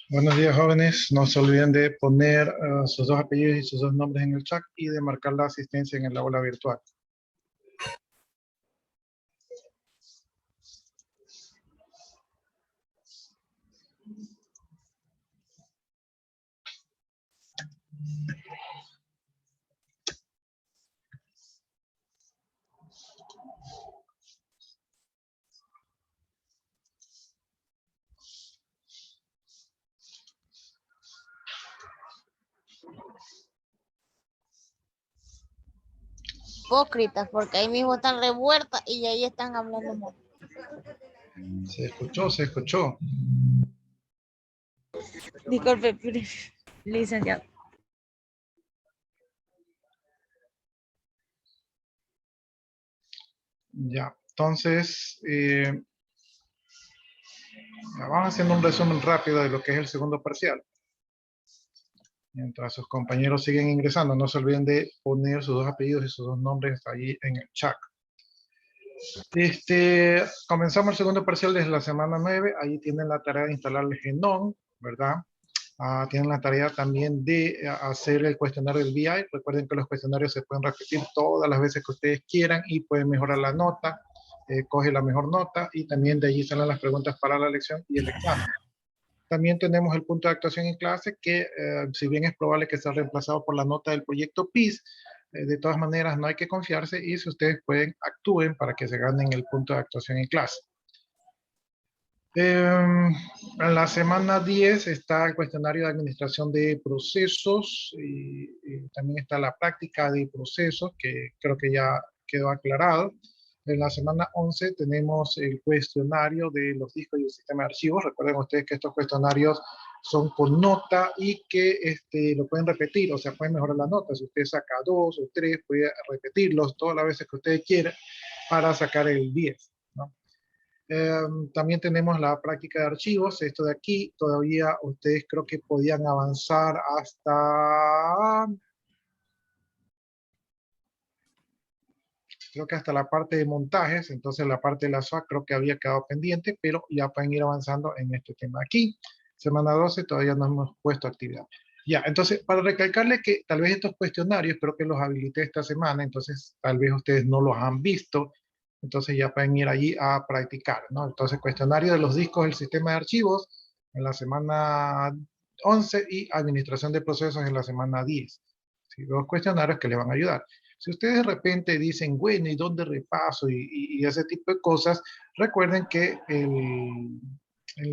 Buenos días, jóvenes. No se olviden de poner sus dos apellidos y sus dos nombres en el chat y de marcar la asistencia en el aula virtual. Hipócritas, porque ahí mismo están revueltas y ahí están hablando mal. Se escuchó, se escuchó. Disculpe, licenciado. Ya, entonces, vamos haciendo un resumen rápido de lo que es el segundo parcial. Mientras sus compañeros siguen ingresando, no se olviden de poner sus dos apellidos y sus dos nombres ahí en el chat. Comenzamos el segundo parcial desde la semana 9. Ahí tienen la tarea de instalar el Genome, ¿verdad? Tienen la tarea también de hacer el cuestionario del BI. Recuerden que los cuestionarios se pueden repetir todas las veces que ustedes quieran y pueden mejorar la nota. Coge la mejor nota y también de allí salen las preguntas para la lección y el examen. También tenemos el punto de actuación en clase que si bien es probable que sea reemplazado por la nota del proyecto PIS, de todas maneras no hay que confiarse y si ustedes pueden, actúen para que se ganen el punto de actuación en clase. En la semana 10 está el cuestionario de administración de procesos y también está la práctica de procesos que creo que ya quedó aclarado. En la semana 11 tenemos el cuestionario de los discos y el sistema de archivos. Recuerden ustedes que estos cuestionarios son con nota y que lo pueden repetir, o sea, pueden mejorar la nota. Si usted saca 2 o 3, puede repetirlos todas las veces que usted quiera para sacar el 10, ¿no? También tenemos la práctica de archivos. Esto de aquí, todavía ustedes creo que podían avanzar hasta... Creo que hasta la parte de montajes, entonces la parte de la SWAC creo que había quedado pendiente, pero ya pueden ir avanzando en este tema aquí. Semana 12 todavía no hemos puesto actividad. Ya, entonces, para recalcarles que tal vez estos cuestionarios, creo que los habilité esta semana, entonces tal vez ustedes no los han visto, entonces ya pueden ir allí a practicar, ¿no? Entonces, cuestionario de los discos del sistema de archivos en la semana 11 y administración de procesos en la semana 10. ¿Sí? Dos cuestionarios que les van a ayudar. Si ustedes de repente dicen, bueno, ¿y dónde repaso? Y ese tipo de cosas, recuerden que en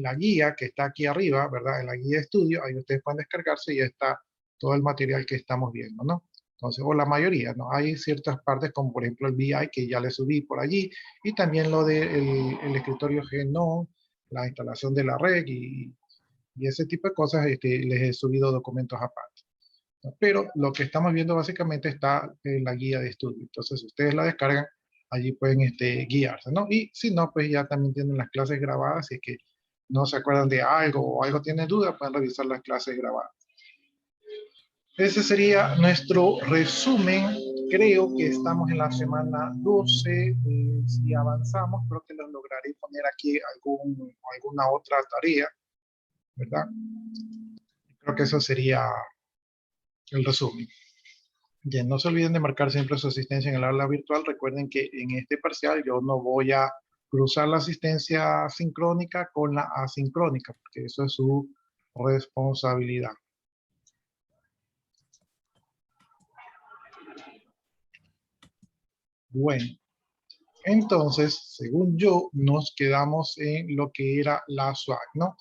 la guía que está aquí arriba, ¿verdad? En la guía de estudio, ahí ustedes pueden descargarse y ya está todo el material que estamos viendo, ¿no? Entonces, o la mayoría, ¿no? Hay ciertas partes como por ejemplo el BI que ya le subí por allí y también lo del el escritorio Genome, la instalación de la red y ese tipo de cosas, les he subido documentos aparte. Pero lo que estamos viendo básicamente está en la guía de estudio. Entonces, si ustedes la descargan, allí pueden guiarse, ¿no? Y si no, pues ya también tienen las clases grabadas. Si es que no se acuerdan de algo o algo tienen duda, pueden revisar las clases grabadas. Ese sería nuestro resumen. Creo que estamos en la semana 12. Si avanzamos, creo que los lograré poner aquí alguna otra tarea, ¿verdad? Creo que eso sería el resumen. Bien, no se olviden de marcar siempre su asistencia en el aula virtual. Recuerden que en este parcial yo no voy a cruzar la asistencia sincrónica con la asincrónica, porque eso es su responsabilidad. Bueno, entonces, según yo, nos quedamos en lo que era la SWAC, ¿no?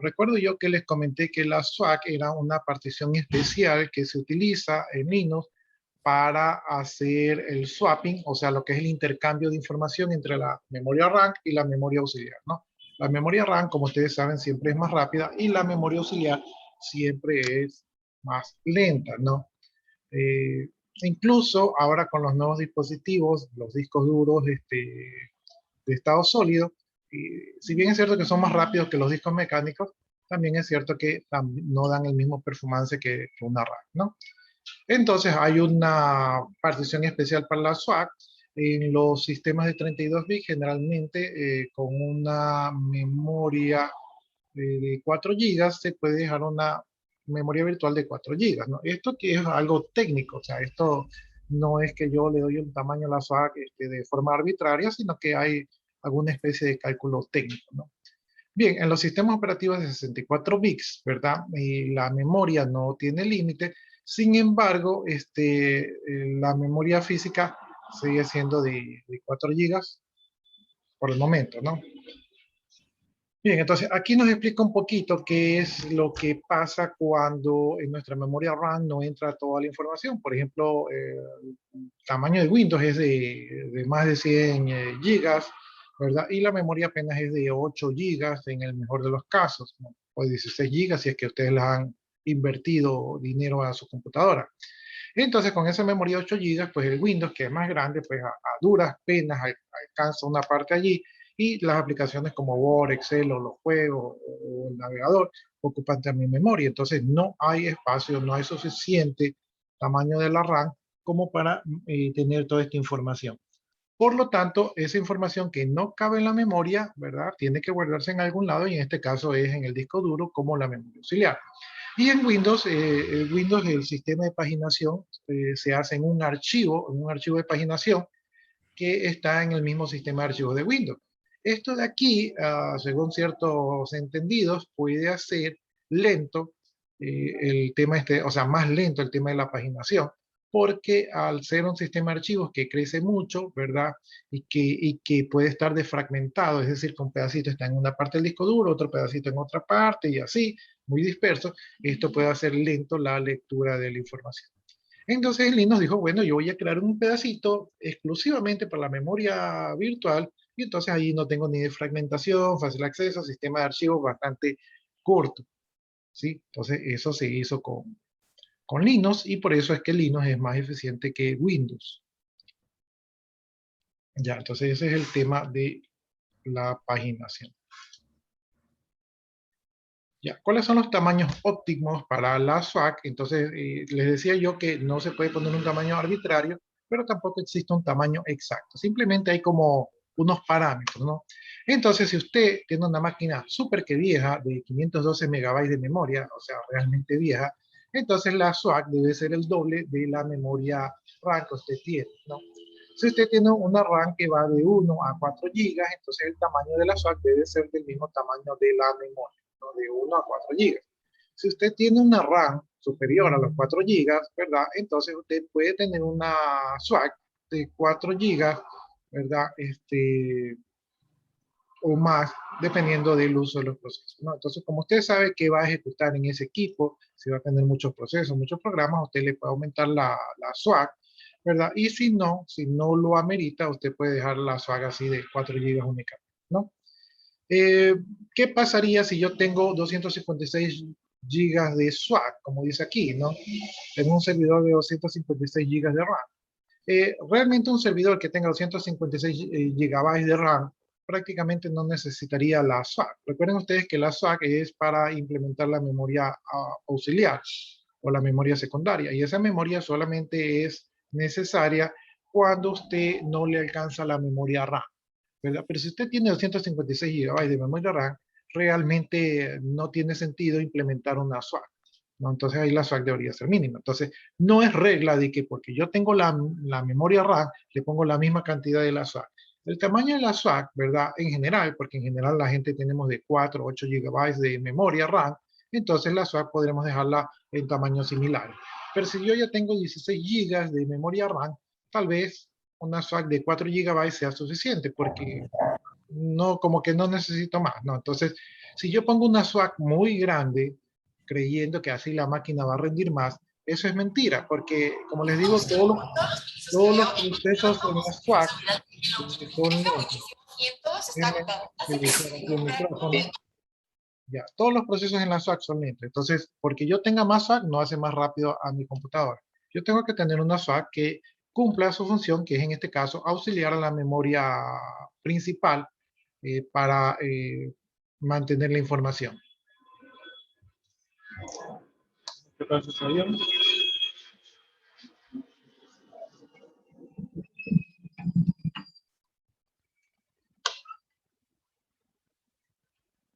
Recuerdo yo que les comenté que la SWAC era una partición especial que se utiliza en Linux para hacer el swapping, o sea, lo que es el intercambio de información entre la memoria RAM y la memoria auxiliar, ¿no? La memoria RAM, como ustedes saben, siempre es más rápida y la memoria auxiliar siempre es más lenta, ¿no? Incluso ahora con los nuevos dispositivos, los discos duros, de estado sólido. Y si bien es cierto que son más rápidos que los discos mecánicos, también es cierto que no dan el mismo performance que una RAM, ¿no? Entonces hay una partición especial para la SWAC. En los sistemas de 32 bits, generalmente con una memoria de 4 gigas se puede dejar una memoria virtual de 4 gigas, ¿no? Esto que es algo técnico, o sea, esto no es que yo le doy un tamaño a la SWAC de forma arbitraria, sino que hay alguna especie de cálculo técnico, ¿no? Bien, en los sistemas operativos de 64 bits, ¿verdad? Y la memoria no tiene límite. Sin embargo, la memoria física sigue siendo de 4 gigas por el momento, ¿no? Bien, entonces aquí nos explica un poquito qué es lo que pasa cuando en nuestra memoria RAM no entra toda la información. Por ejemplo, el tamaño de Windows es de más de 100 gigas, ¿verdad? Y la memoria apenas es de 8 gigas en el mejor de los casos, ¿no? O 16 gigas si es que ustedes les han invertido dinero a su computadora. Entonces, con esa memoria 8 gigas, pues el Windows, que es más grande, pues a duras penas alcanza una parte allí y las aplicaciones como Word, Excel o los juegos o el navegador ocupan también memoria. Entonces, no hay espacio, no hay suficiente tamaño de la RAM como para tener toda esta información. Por lo tanto, esa información que no cabe en la memoria, ¿verdad? Tiene que guardarse en algún lado y en este caso es en el disco duro como la memoria auxiliar. Y en Windows, el sistema de paginación se hace en un archivo de paginación que está en el mismo sistema de archivos de Windows. Esto de aquí, según ciertos entendidos, puede hacer lento el tema o sea, más lento el tema de la paginación, porque al ser un sistema de archivos que crece mucho, ¿verdad? Y que puede estar defragmentado, es decir, que un pedacito está en una parte del disco duro, otro pedacito en otra parte y así, muy disperso, esto puede hacer lento la lectura de la información. Entonces el nos dijo, bueno, yo voy a crear un pedacito exclusivamente para la memoria virtual y entonces ahí no tengo ni de fragmentación, fácil acceso, sistema de archivos bastante corto, ¿sí? Entonces eso se hizo con Linux y por eso es que Linux es más eficiente que Windows. Ya, entonces ese es el tema de la paginación. Ya, ¿cuáles son los tamaños óptimos para la SWAC? Entonces, les decía yo que no se puede poner un tamaño arbitrario, pero tampoco existe un tamaño exacto. Simplemente hay como unos parámetros, ¿no? Entonces, si usted tiene una máquina súper que vieja, de 512 megabytes de memoria, o sea, realmente vieja, entonces la SWAC debe ser el doble de la memoria RAM que usted tiene, ¿no? Si usted tiene una RAM que va de 1 a 4 gigas, entonces el tamaño de la SWAC debe ser del mismo tamaño de la memoria, ¿no? De 1 a 4 gigas. Si usted tiene una RAM superior a los 4 gigas, ¿verdad? Entonces usted puede tener una SWAC de 4 gigas, ¿verdad? O más, dependiendo del uso de los procesos, ¿no? Entonces, como usted sabe que va a ejecutar en ese equipo, si va a tener muchos procesos, muchos programas, usted le puede aumentar la SWAC, ¿verdad? Y si no lo amerita, usted puede dejar la SWAC así de 4 gigas únicamente, ¿no? Eh, ¿Qué pasaría si yo tengo 256 gigas de SWAC, como dice aquí, ¿no? En un servidor de 256 gigas de RAM. Realmente un servidor que tenga 256 gigabytes de RAM prácticamente no necesitaría la SWAC. Recuerden ustedes que la SWAC es para implementar la memoria auxiliar o la memoria secundaria y esa memoria solamente es necesaria cuando usted no le alcanza la memoria RAM, ¿verdad? Pero si usted tiene 256 gigabytes de memoria RAM, realmente no tiene sentido implementar una SWAC, ¿no? Entonces ahí la SWAC debería ser mínima. Entonces no es regla de que porque yo tengo la memoria RAM, le pongo la misma cantidad de la SWAC. El tamaño de la SWAC, ¿verdad? En general, porque en general la gente tenemos de 4 o 8 gigabytes de memoria RAM, entonces la SWAC podremos dejarla en tamaño similar. Pero si yo ya tengo 16 gigas de memoria RAM, tal vez una SWAC de 4 gigabytes sea suficiente, porque no, como que no necesito más, ¿no? Entonces, si yo pongo una SWAC muy grande, creyendo que así la máquina va a rendir más, eso es mentira, porque como les digo, todos los procesos en la SWAC son lentos. Déjenme silenciar aquí el micrófono. Ya, todos los procesos en la SWAC son lentos. Entonces, porque yo tenga más SWAC, no hace más rápido a mi computadora. Yo tengo que tener una SWAC que cumpla su función, que es en este caso auxiliar a la memoria principal para mantener la información. ¿Qué tal, César?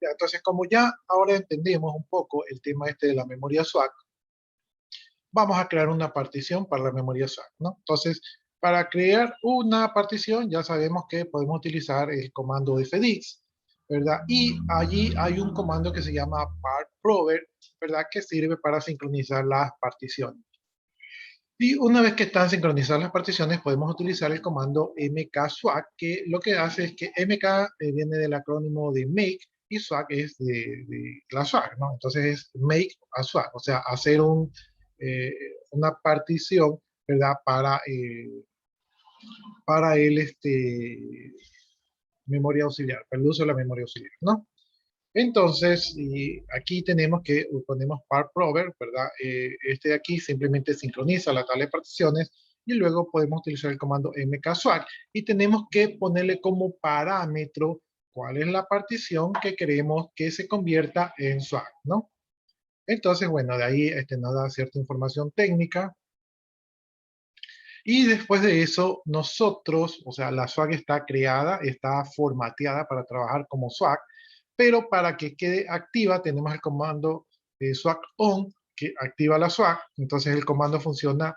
Ya, entonces, como ya ahora entendemos un poco el tema este de la memoria SWAC, vamos a crear una partición para la memoria SWAC, ¿no? Entonces, para crear una partición ya sabemos que podemos utilizar el comando fdix, ¿verdad? Y allí hay un comando que se llama partprover, ¿verdad? Que sirve para sincronizar las particiones. Y una vez que están sincronizadas las particiones, podemos utilizar el comando mkswak, que lo que hace es que mk viene del acrónimo de make y swak es de la swak, ¿no? Entonces es make a swak, o sea, hacer una partición, ¿verdad? Para el memoria auxiliar, para el uso de la memoria auxiliar, ¿no? Entonces, y aquí tenemos que ponemos partprover, ¿verdad? Este de aquí simplemente sincroniza la tabla de particiones y luego podemos utilizar el comando mkswak y tenemos que ponerle como parámetro cuál es la partición que queremos que se convierta en swak, ¿no? Entonces, bueno, de ahí nos da cierta información técnica. Y después de eso, nosotros, o sea, la swag está creada, está formateada para trabajar como swag, pero para que quede activa tenemos el comando swag on, que activa la swag. Entonces el comando funciona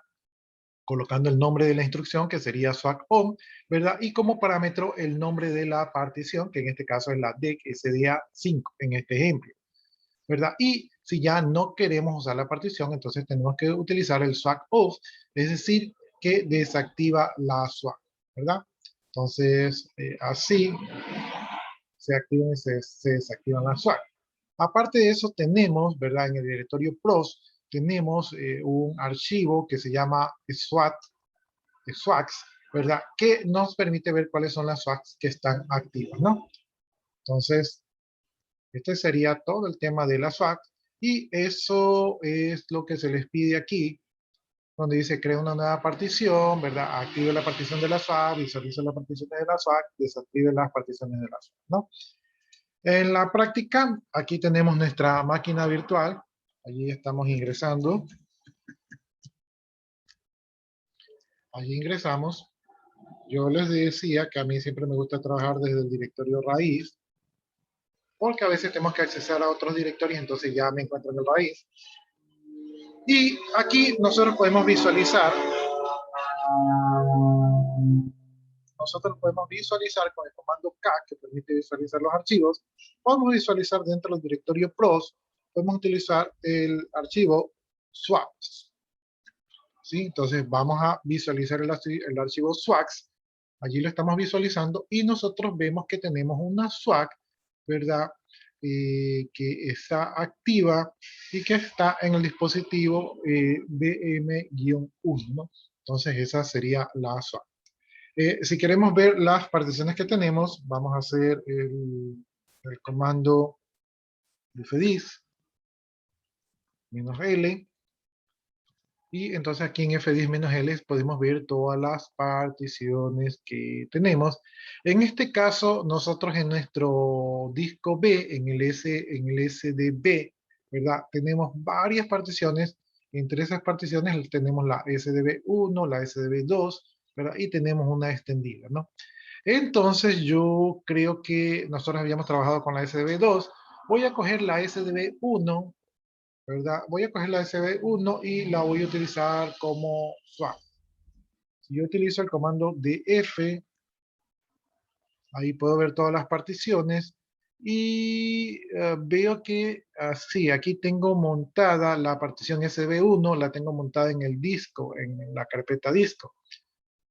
colocando el nombre de la instrucción, que sería swag on, ¿verdad? Y como parámetro el nombre de la partición, que en este caso es la DEC SDA5, en este ejemplo, ¿verdad? Y si ya no queremos usar la partición, entonces tenemos que utilizar el swag off, es decir, que desactiva la swag, ¿verdad? Entonces, así se activan y se desactivan las swag. Aparte de eso, tenemos, ¿verdad? En el directorio pros, tenemos un archivo que se llama swags, ¿verdad? Que nos permite ver cuáles son las swags que están activas, ¿no? Entonces, este sería todo el tema de la swag y eso es lo que se les pide aquí, donde dice crea una nueva partición, ¿verdad? Active la partición de la swag, visualice las particiones de la swag, desactive las particiones de la swag, ¿no? En la práctica, aquí tenemos nuestra máquina virtual, allí estamos ingresando, allí ingresamos. Yo les decía que a mí siempre me gusta trabajar desde el directorio raíz, porque a veces tenemos que acceder a otros directorios, entonces ya me encuentro en el raíz. Y aquí nosotros podemos visualizar con el comando K, que permite visualizar los archivos. Podemos visualizar dentro del directorio pros, podemos utilizar el archivo swaps. ¿Sí? Entonces vamos a visualizar el archivo swaps. Allí lo estamos visualizando y nosotros vemos que tenemos una swag, ¿verdad? Que está activa y que está en el dispositivo BM-1, ¿no? Entonces esa sería la swag. Si queremos ver las particiones que tenemos, vamos a hacer el comando fdis -L. Y entonces aquí en fdis-L podemos ver todas las particiones que tenemos. En este caso, nosotros en nuestro disco B, en el SDB, ¿verdad? Tenemos varias particiones. Entre esas particiones tenemos la SDB1, la SDB2, ¿verdad? Y tenemos una extendida, ¿no? Entonces yo creo que nosotros habíamos trabajado con la SDB2. Voy a coger la SDB1, ¿verdad? Voy a coger la SB1 y la voy a utilizar como swap. Si yo utilizo el comando df, ahí puedo ver todas las particiones y veo que sí, aquí tengo montada la partición SB1, la tengo montada en el disco, en la carpeta disco.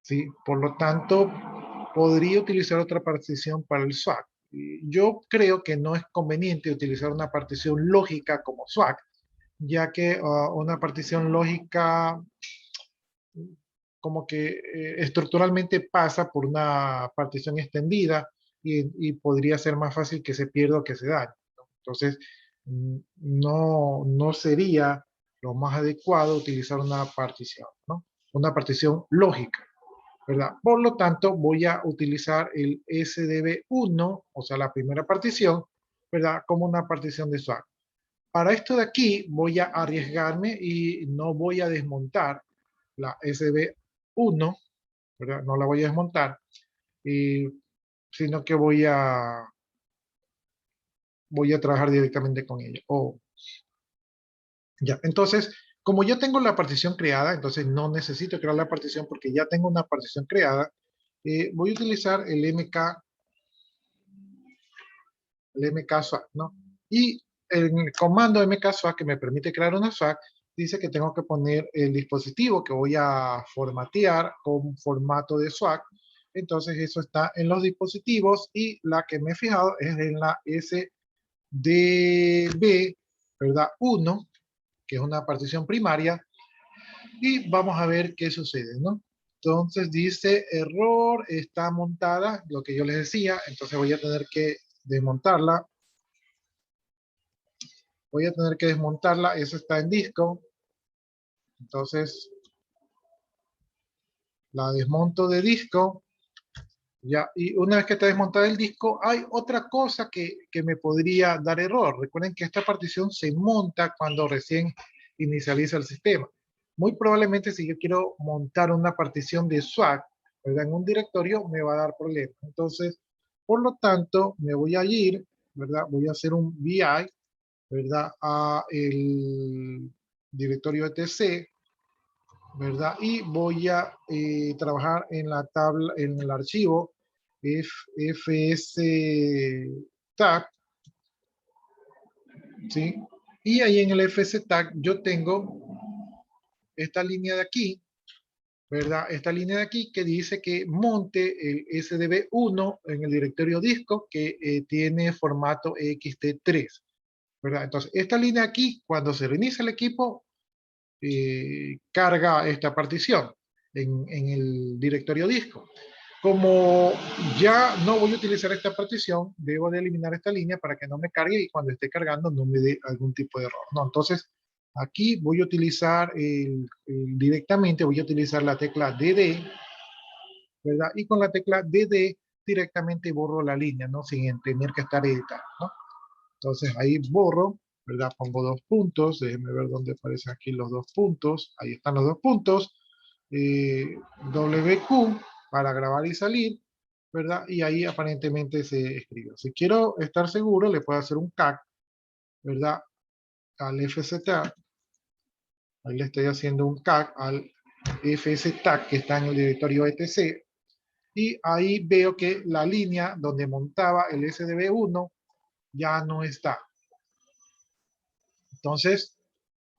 ¿Sí? Por lo tanto, podría utilizar otra partición para el swap. Yo creo que no es conveniente utilizar una partición lógica como swap, ya que una partición lógica como que estructuralmente pasa por una partición extendida y podría ser más fácil que se pierda o que se dañe, ¿no? Entonces, no sería lo más adecuado utilizar una partición, ¿no? Una partición lógica. ¿verdad? Por lo tanto, voy a utilizar el SDB1, o sea, la primera partición, ¿verdad? Como una partición de swap. Para esto de aquí, voy a arriesgarme y no voy a desmontar la SDB1, ¿verdad? No la voy a desmontar, sino que voy a trabajar directamente con ella. Ya, entonces, como ya tengo la partición creada, entonces no necesito crear la partición porque ya tengo una partición creada, voy a utilizar el MK-Swap, ¿no? Y el comando MK-Swap que me permite crear una swap, dice que tengo que poner el dispositivo que voy a formatear con formato de swap. Entonces eso está en los dispositivos y la que me he fijado es en la SDB, ¿verdad? 1, que es una partición primaria, y vamos a ver qué sucede, ¿no? Entonces dice error, está montada, lo que yo les decía, entonces voy a tener que desmontarla. Voy a tener que desmontarla, eso está en disco. Entonces la desmonto de disco. Ya, y una vez que está desmontada el disco, hay otra cosa que me podría dar error. Recuerden que esta partición se monta cuando recién inicializa el sistema. Muy probablemente si yo quiero montar una partición de swap, ¿verdad? En un directorio me va a dar problemas. Entonces, por lo tanto, me voy a ir, ¿verdad? Voy a hacer un VI, ¿verdad? A el directorio etc, ¿verdad? Y voy a trabajar en la tabla, en el archivo fs-tag, ¿sí? Y ahí en el fs-tag yo tengo esta línea de aquí, ¿verdad? Esta línea de aquí que dice que monte el SDB1 en el directorio disco que tiene formato ext3, ¿verdad? Entonces, esta línea aquí, cuando se reinicia el equipo, carga esta partición en el directorio disco. Como ya no voy a utilizar esta partición, debo de eliminar esta línea para que no me cargue y cuando esté cargando no me dé algún tipo de error. No, entonces aquí voy a utilizar directamente, voy a utilizar la tecla DD, ¿verdad? Y con la tecla DD directamente borro la línea, ¿no? Sin tener que estar editando, ¿no? Entonces ahí borro, ¿verdad? Pongo dos puntos, déjenme ver dónde aparecen aquí los dos puntos, ahí están los dos puntos, WQ para grabar y salir, ¿verdad? Y ahí aparentemente se escribe. Si quiero estar seguro, le puedo hacer un CAC, ¿verdad? Al FSTag, ahí le estoy haciendo un CAC al FSTag que está en el directorio etc, y ahí veo que la línea donde montaba el SDB1 ya no está. Entonces,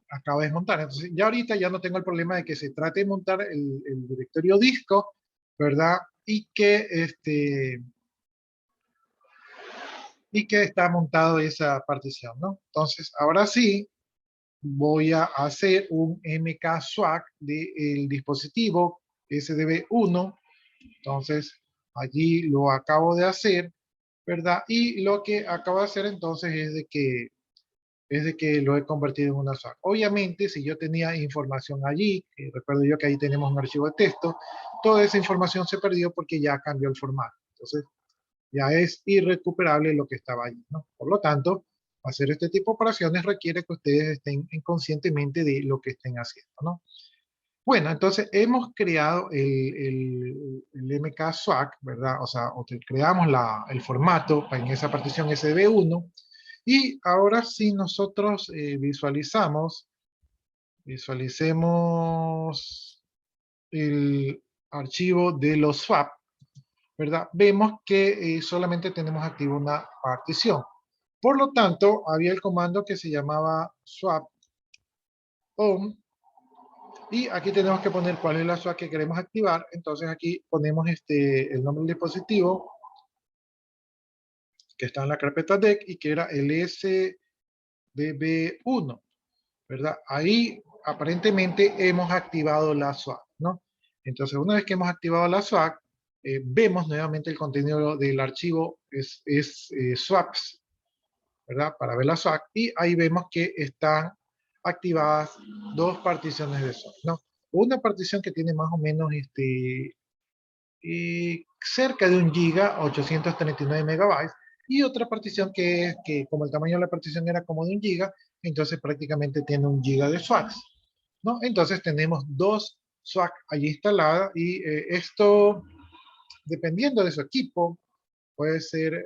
acabo de desmontar. Entonces, ya ahorita ya no tengo el problema de que se trate de montar el directorio disco, ¿verdad? Y que está montado esa partición, ¿no? Entonces, ahora sí, voy a hacer un mk-swap del dispositivo SDB1. Entonces, allí lo acabo de hacer, ¿verdad? Y lo que acabo de hacer entonces es de que lo he convertido en una swap. Obviamente, si yo tenía información allí, recuerdo yo que ahí tenemos un archivo de texto, toda esa información se perdió porque ya cambió el formato. Entonces, ya es irrecuperable lo que estaba allí, ¿no? Por lo tanto, hacer este tipo de operaciones requiere que ustedes estén conscientemente de lo que estén haciendo, ¿no? Bueno, entonces hemos creado el MK-Swap, ¿verdad? O sea, creamos el formato en esa partición SDB1 y ahora sí nosotros visualicemos el archivo de los swap, ¿verdad? Vemos que solamente tenemos activa una partición. Por lo tanto, había el comando que se llamaba swap on, y aquí tenemos que poner cuál es la swap que queremos activar. Entonces aquí ponemos el nombre del dispositivo que está en la carpeta deck y que era el SDB1, ¿verdad? Ahí aparentemente hemos activado la swap, ¿no? Entonces una vez que hemos activado la swap, vemos nuevamente el contenido del archivo es swaps, ¿verdad? Para ver la swap y ahí vemos que están activadas dos particiones de swap, ¿no? Una partición que tiene más o menos cerca de 1 giga, 839 megabytes, y otra partición que como el tamaño de la partición era como de 1 giga, entonces prácticamente tiene 1 giga de swaps, ¿no? Entonces tenemos 2 swap allí instaladas, y esto, dependiendo de su equipo, puede ser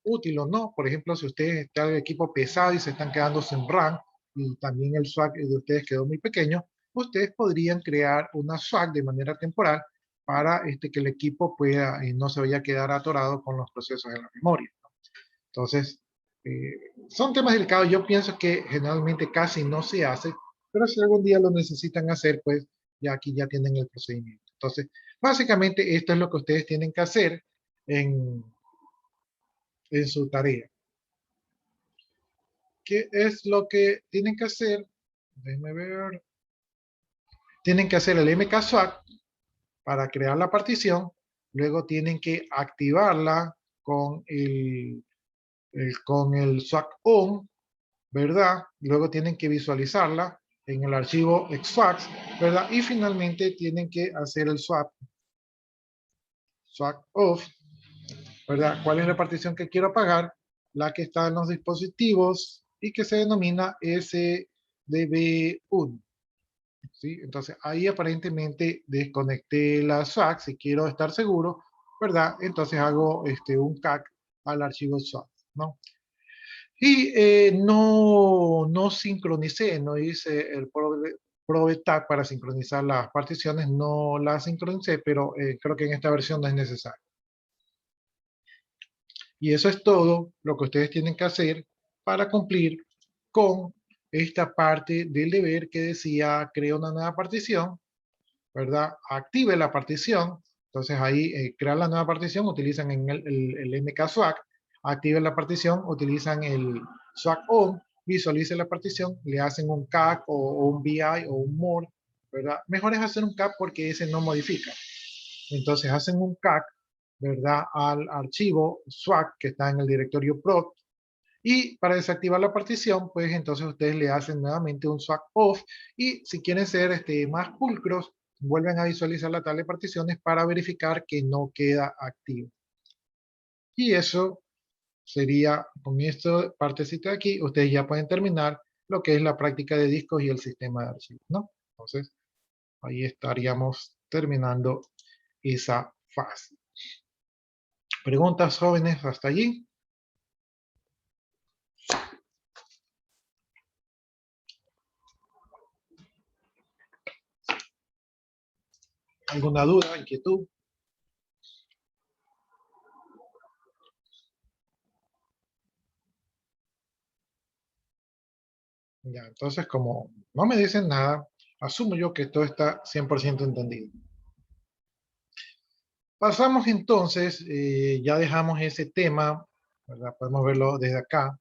útil o no. Por ejemplo, si ustedes están en equipo pesado y se están quedando sin RAM, y también el swap de ustedes quedó muy pequeño, ustedes podrían crear una swap de manera temporal para que el equipo pueda no se vaya a quedar atorado con los procesos de la memoria, ¿no? Entonces, son temas delicados. Yo pienso que generalmente casi no se hace, pero si algún día lo necesitan hacer, pues ya aquí ya tienen el procedimiento. Entonces, básicamente esto es lo que ustedes tienen que hacer en su tarea. ¿Qué es lo que tienen que hacer? Déjenme ver. Tienen que hacer el mkswap para crear la partición. Luego tienen que activarla con con el swap on, ¿verdad? Luego tienen que visualizarla en el archivo xswaps, ¿verdad? Y finalmente tienen que hacer el swap off, ¿verdad? ¿Cuál es la partición que quiero apagar? La que está en los dispositivos y que se denomina SDB1. ¿Sí? Entonces ahí aparentemente desconecté la swap. Si quiero estar seguro, ¿verdad? Entonces hago un CAC al archivo swap, ¿no? Y no sincronicé, no hice el probe tag para sincronizar las particiones, no las sincronicé, pero creo que en esta versión no es necesario. Y eso es todo lo que ustedes tienen que hacer para cumplir con esta parte del deber que decía: crea una nueva partición, ¿verdad? Active la partición. Entonces ahí crea la nueva partición, utilizan en el mkswap, active la partición, utilizan el swap on, visualice la partición, le hacen un CAC o un VI o un more, ¿verdad? Mejor es hacer un CAC porque ese no modifica. Entonces hacen un CAC, ¿verdad? Al archivo swap que está en el directorio prod, y para desactivar la partición, pues entonces ustedes le hacen nuevamente un swap off, y si quieren ser más pulcros, vuelven a visualizar la tabla de particiones para verificar que no queda activo. Y eso sería, con esta partecita de aquí, ustedes ya pueden terminar lo que es la práctica de discos y el sistema de archivos, ¿no? Entonces, ahí estaríamos terminando esa fase. ¿Preguntas, jóvenes, hasta allí? ¿Alguna duda, inquietud? Ya, entonces, como no me dicen nada, asumo yo que todo está 100% entendido. Pasamos entonces, ya dejamos ese tema, ¿verdad? Podemos verlo desde acá.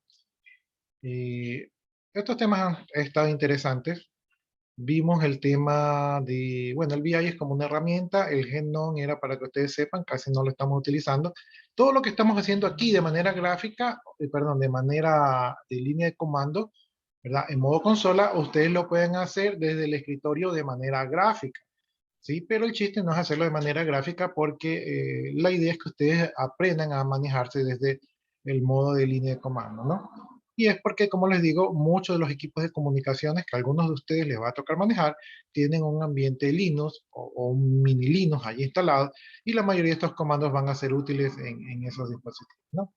Estos temas han estado interesantes. Vimos el tema de, bueno, el BI es como una herramienta, el GENOM era, para que ustedes sepan, casi no lo estamos utilizando. Todo lo que estamos haciendo aquí de manera gráfica, perdón, de manera de línea de comando, ¿verdad? En modo consola, ustedes lo pueden hacer desde el escritorio de manera gráfica, ¿sí? Pero el chiste no es hacerlo de manera gráfica, porque la idea es que ustedes aprendan a manejarse desde el modo de línea de comando, ¿no? Y es porque, como les digo, muchos de los equipos de comunicaciones que a algunos de ustedes les va a tocar manejar tienen un ambiente Linux o un mini Linux allí instalado, y la mayoría de estos comandos van a ser útiles en esos dispositivos, ¿no?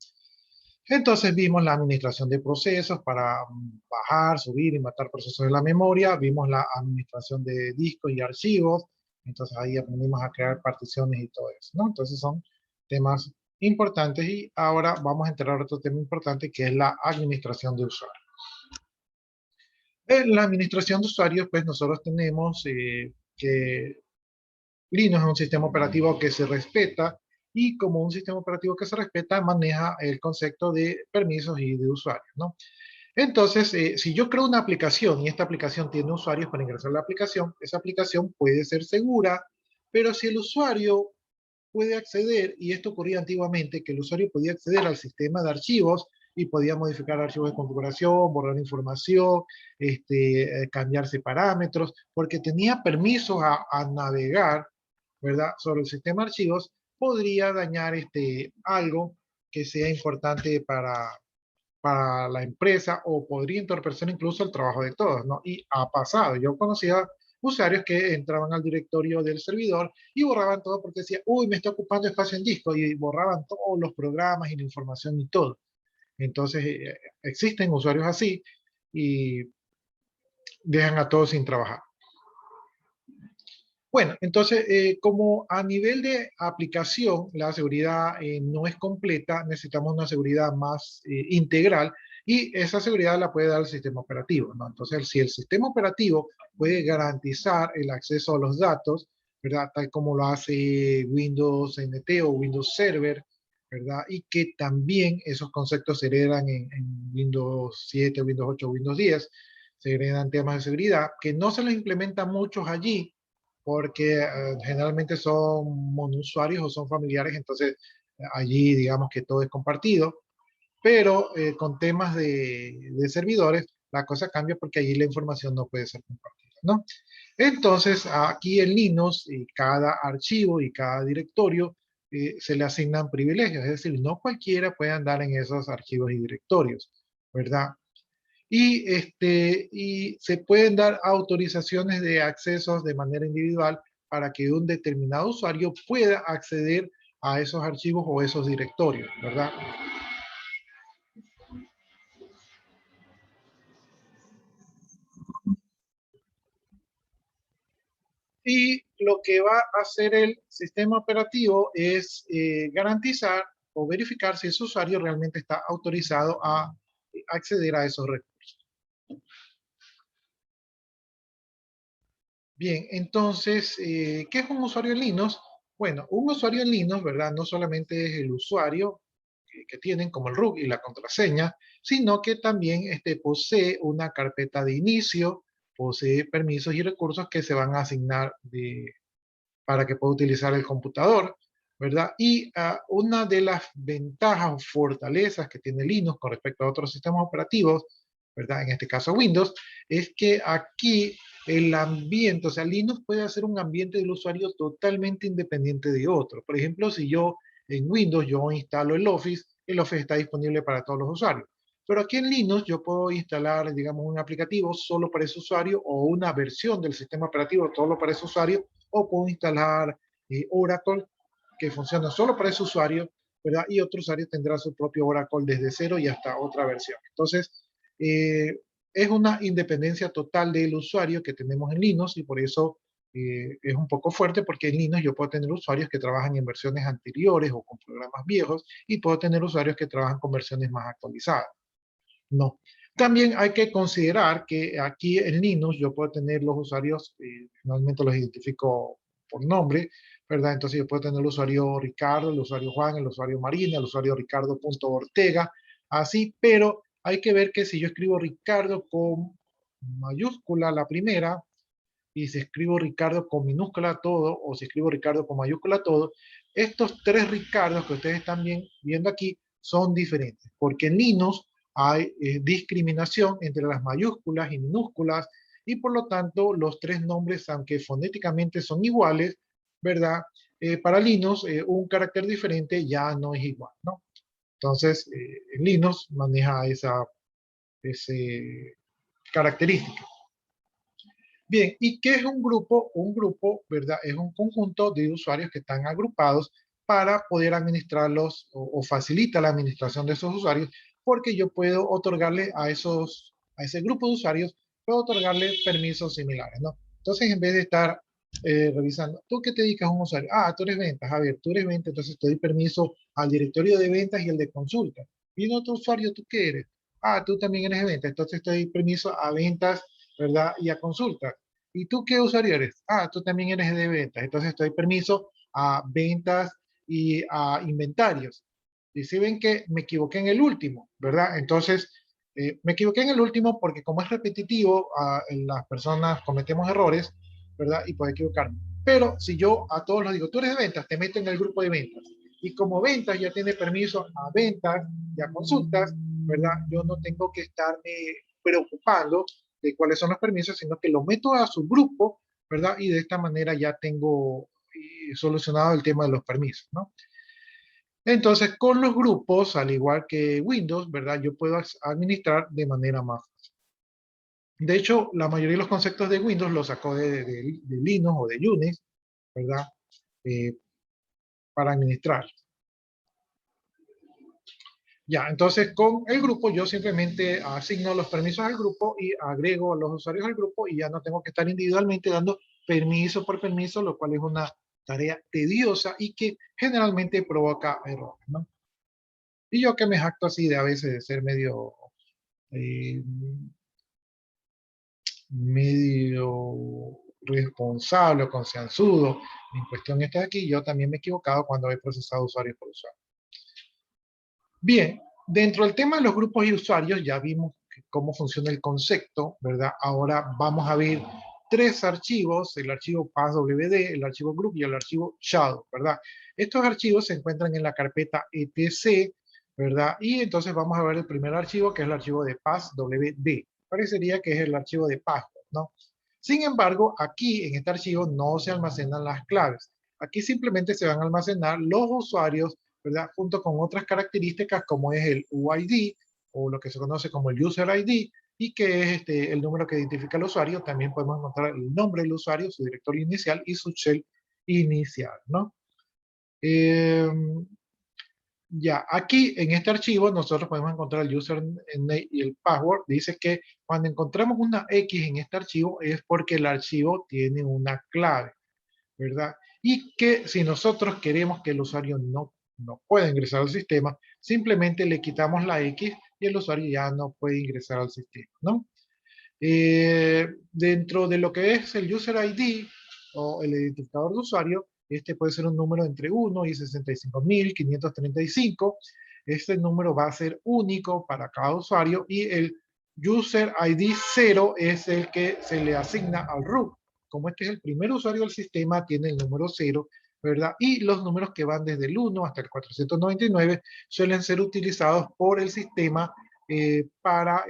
Entonces vimos la administración de procesos para bajar, subir y matar procesos de la memoria. Vimos la administración de discos y archivos. Entonces ahí aprendimos a crear particiones y todo eso, ¿no? Entonces son temas importantes, y ahora vamos a entrar a otro tema importante, que es la administración de usuarios. En la administración de usuarios, pues nosotros tenemos que Linux es un sistema operativo que se respeta, y como un sistema operativo que se respeta, maneja el concepto de permisos y de usuarios, ¿no? Entonces, si yo creo una aplicación y esta aplicación tiene usuarios para ingresar a la aplicación, esa aplicación puede ser segura, pero si el usuario puede acceder, y esto ocurría antiguamente, que el usuario podía acceder al sistema de archivos y podía modificar archivos de configuración, borrar información, cambiarse parámetros, porque tenía permisos a navegar, ¿verdad?, sobre el sistema de archivos. podría dañar algo que sea importante para la empresa o podría entorpecer incluso el trabajo de todos, ¿no? Y ha pasado. Yo conocía usuarios que entraban al directorio del servidor y borraban todo porque decía, uy, me está ocupando espacio en disco, y borraban todos los programas y la información y todo. Entonces, existen usuarios así y dejan a todos sin trabajar. Bueno, entonces, como a nivel de aplicación, la seguridad no es completa, necesitamos una seguridad más integral y esa seguridad la puede dar el sistema operativo, ¿no? Entonces, si el sistema operativo puede garantizar el acceso a los datos, ¿verdad? Tal como lo hace Windows NT o Windows Server, ¿verdad? Y que también esos conceptos se heredan en Windows 7, Windows 8, Windows 10, se heredan temas de seguridad, que no se los implementan muchos allí, porque generalmente son monusuarios o son familiares, entonces allí digamos que todo es compartido, pero con temas de servidores la cosa cambia porque allí la información no puede ser compartida, ¿no? Entonces aquí en Linux cada archivo y cada directorio se le asignan privilegios, es decir, no cualquiera puede andar en esos archivos y directorios, ¿verdad? Y se pueden dar autorizaciones de accesos de manera individual para que un determinado usuario pueda acceder a esos archivos o esos directorios, ¿verdad? Y lo que va a hacer el sistema operativo es garantizar o verificar si ese usuario realmente está autorizado a acceder a esos recursos. Bien, entonces, ¿qué es un usuario en Linux? Bueno, un usuario en Linux, ¿verdad? No solamente es el usuario que tienen como el root y la contraseña, sino que también posee una carpeta de inicio, posee permisos y recursos que se van a asignar para que pueda utilizar el computador, ¿verdad? Y una de las ventajas o fortalezas que tiene Linux con respecto a otros sistemas operativos, ¿verdad? En este caso Windows, es que aquí el ambiente, o sea, Linux puede hacer un ambiente del usuario totalmente independiente de otro. Por ejemplo, si yo en Windows yo instalo el Office está disponible para todos los usuarios. Pero aquí en Linux yo puedo instalar, digamos, un aplicativo solo para ese usuario o una versión del sistema operativo solo para ese usuario, o puedo instalar Oracle que funciona solo para ese usuario, ¿verdad? Y otro usuario tendrá su propio Oracle desde cero y hasta otra versión. Entonces, es una independencia total del usuario que tenemos en Linux y por eso es un poco fuerte porque en Linux yo puedo tener usuarios que trabajan en versiones anteriores o con programas viejos y puedo tener usuarios que trabajan con versiones más actualizadas. No. También hay que considerar que aquí en Linux yo puedo tener los usuarios, normalmente los identifico por nombre, ¿verdad? Entonces yo puedo tener el usuario Ricardo, el usuario Juan, el usuario Marina, el usuario Ricardo.ortega, así, pero hay que ver que si yo escribo Ricardo con mayúscula la primera, y si escribo Ricardo con minúscula todo, o si escribo Ricardo con mayúscula todo, estos tres Ricardos que ustedes están viendo aquí son diferentes, porque en Linux hay discriminación entre las mayúsculas y minúsculas, y por lo tanto los tres nombres, aunque fonéticamente son iguales, ¿verdad? Para Linux un carácter diferente ya no es igual, ¿no? Entonces, Linux maneja esa característica. Bien, ¿y qué es un grupo? Un grupo, ¿verdad? Es un conjunto de usuarios que están agrupados para poder administrarlos o facilita la administración de esos usuarios, porque yo puedo otorgarle a ese grupo de usuarios, puedo otorgarle permisos similares, ¿no? Entonces, en vez de estar revisando, ¿tú qué te dedicas a un usuario? Ah, tú eres ventas, a ver, tú eres ventas, entonces te doy permiso al directorio de ventas y el de consulta. Y en otro usuario, ¿tú qué eres? Ah, tú también eres de ventas, entonces te doy permiso a ventas, ¿verdad? Y a consulta. ¿Y tú qué usuario eres? Ah, tú también eres de ventas. Entonces te doy permiso a ventas y a inventarios. Y si ven que me equivoqué en el último, ¿verdad? Entonces, me equivoqué en el último porque como es repetitivo, las personas cometemos errores, ¿verdad? Y puedo equivocarme. Pero si yo a todos los digo, tú eres de ventas, te meto en el grupo de ventas. Y como ventas ya tiene permiso a ventas y a consultas, ¿verdad? Yo no tengo que estarme preocupando de cuáles son los permisos, sino que lo meto a su grupo, ¿verdad? Y de esta manera ya tengo solucionado el tema de los permisos, ¿no? Entonces, con los grupos, al igual que Windows, ¿verdad? Yo puedo administrar de manera más fácil. De hecho, la mayoría de los conceptos de Windows los sacó de Linux o de Unix, ¿verdad? Eh, para administrar. Ya, entonces con el grupo yo simplemente asigno los permisos al grupo y agrego a los usuarios al grupo y ya no tengo que estar individualmente dando permiso por permiso, lo cual es una tarea tediosa y que generalmente provoca errores, ¿no? Y yo que me jacto así de a veces de ser eh, medio responsable o concienzudo en cuestión esta de aquí, yo también me he equivocado cuando he procesado usuarios por usuario. Bien, dentro del tema de los grupos y usuarios ya vimos cómo funciona el concepto, ¿verdad? Ahora vamos a ver tres archivos, el archivo passwd, el archivo group y el archivo shadow, ¿verdad? Estos archivos se encuentran en la carpeta etc, ¿verdad? Y entonces vamos a ver el primer archivo, que es el archivo de passwd. Parecería que es el archivo de password, ¿no? Sin embargo, aquí en este archivo no se almacenan las claves. Aquí simplemente se van a almacenar los usuarios, ¿verdad? Junto con otras características como es el UID o lo que se conoce como el User ID y que es el número que identifica al usuario. También podemos encontrar el nombre del usuario, su directorio inicial y su shell inicial, ¿no? Ya, aquí en este archivo nosotros podemos encontrar el username y el password. Dice que cuando encontramos una X en este archivo es porque el archivo tiene una clave, ¿verdad? Y que si nosotros queremos que el usuario no pueda ingresar al sistema, simplemente le quitamos la X y el usuario ya no puede ingresar al sistema, ¿no? Dentro de lo que es el User ID o el identificador de usuario, este puede ser un número entre 1 y 65.535. Este número va a ser único para cada usuario y el User ID 0 es el que se le asigna al root. Como este es el primer usuario del sistema, tiene el número 0, ¿verdad? Y los números que van desde el 1 hasta el 499 suelen ser utilizados por el sistema para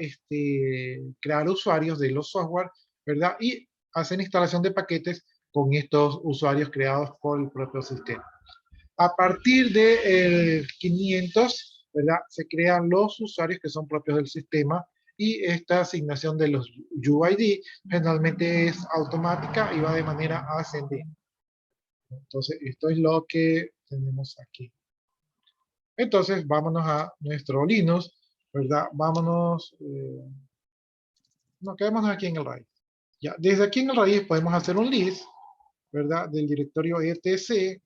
crear usuarios de los software, ¿verdad? Y hacer instalación de paquetes con estos usuarios creados por el propio sistema. A partir de 500, ¿verdad? Se crean los usuarios que son propios del sistema y esta asignación de los UID generalmente es automática y va de manera ascendente. Entonces, esto es lo que tenemos aquí. Entonces, vámonos a nuestro Linux, ¿verdad? Vámonos, no, quedémonos aquí en el raíz. Ya, desde aquí en el raíz podemos hacer un list, ¿verdad? Del directorio etc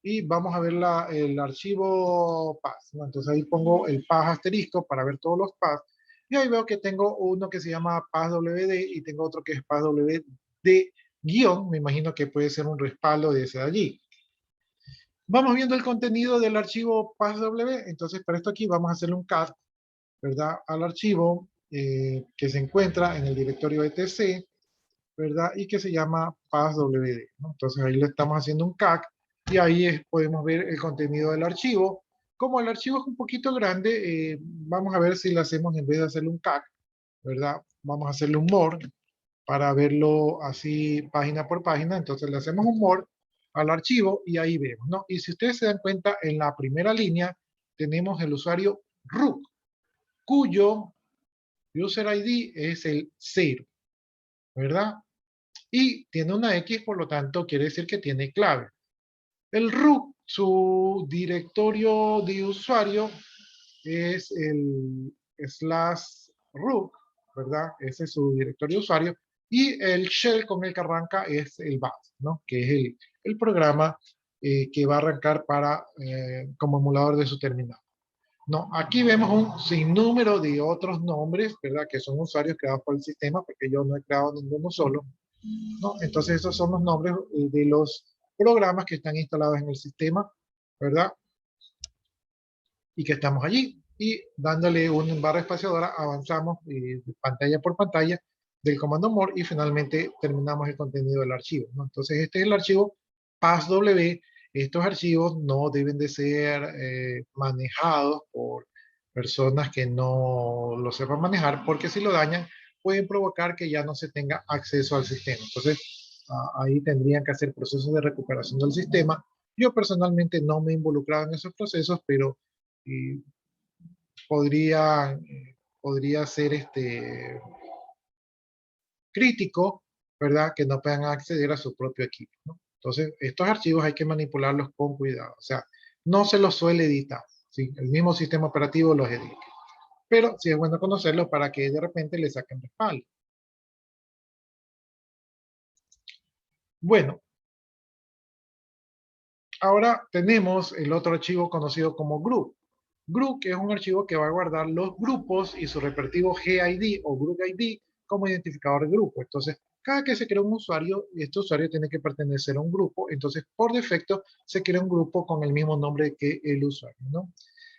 y vamos a ver el archivo path, ¿no? Entonces ahí pongo el path asterisco para ver todos los paths y ahí veo que tengo uno que se llama passwd y tengo otro que es passwd guión, me imagino que puede ser un respaldo de ese de allí. Vamos viendo el contenido del archivo passwd, entonces para esto aquí vamos a hacerle un cat, ¿verdad? Al archivo que se encuentra en el directorio etc, ¿verdad? Y que se llama passwd, ¿no? Entonces ahí le estamos haciendo un cat y ahí podemos ver el contenido del archivo. Como el archivo es un poquito grande, vamos a ver si le hacemos, en vez de hacerle un cat, ¿verdad? Vamos a hacerle un more para verlo así página por página. Entonces le hacemos un more al archivo y ahí vemos, ¿no? Y si ustedes se dan cuenta, en la primera línea tenemos el usuario root, cuyo user ID es el 0, ¿verdad? Y tiene una X, por lo tanto, quiere decir que tiene clave. El root, su directorio de usuario es el /root, ¿verdad? Ese es su directorio de usuario. Y el shell con el que arranca es el bash, ¿no? Que es el programa que va a arrancar como emulador de su terminal. No, aquí vemos un sinnúmero de otros nombres, ¿verdad? Que son usuarios creados por el sistema, porque yo no he creado ninguno solo, ¿no? Entonces esos son los nombres de los programas que están instalados en el sistema, ¿verdad? Y que estamos allí. Y dándole un barra espaciadora avanzamos pantalla por pantalla del comando more y finalmente terminamos el contenido del archivo, ¿no? Entonces este es el archivo passwd. Estos archivos no deben de ser manejados por personas que no lo sepan manejar, porque si lo dañan pueden provocar que ya no se tenga acceso al sistema. Entonces ahí tendrían que hacer procesos de recuperación del sistema. Yo personalmente no me he involucrado en esos procesos, pero podría ser crítico, ¿verdad? Que no puedan acceder a su propio equipo, ¿no? Entonces, estos archivos hay que manipularlos con cuidado. O sea, no se los suele editar, ¿sí? El mismo sistema operativo los edita. Pero sí es bueno conocerlos para que de repente le saquen respaldo. Bueno, ahora tenemos el otro archivo conocido como group. Group, que es un archivo que va a guardar los grupos y su respectivo GID o Group ID como identificador de grupo. Entonces, cada que se crea un usuario, este usuario tiene que pertenecer a un grupo. Entonces, por defecto, se crea un grupo con el mismo nombre que el usuario, ¿no?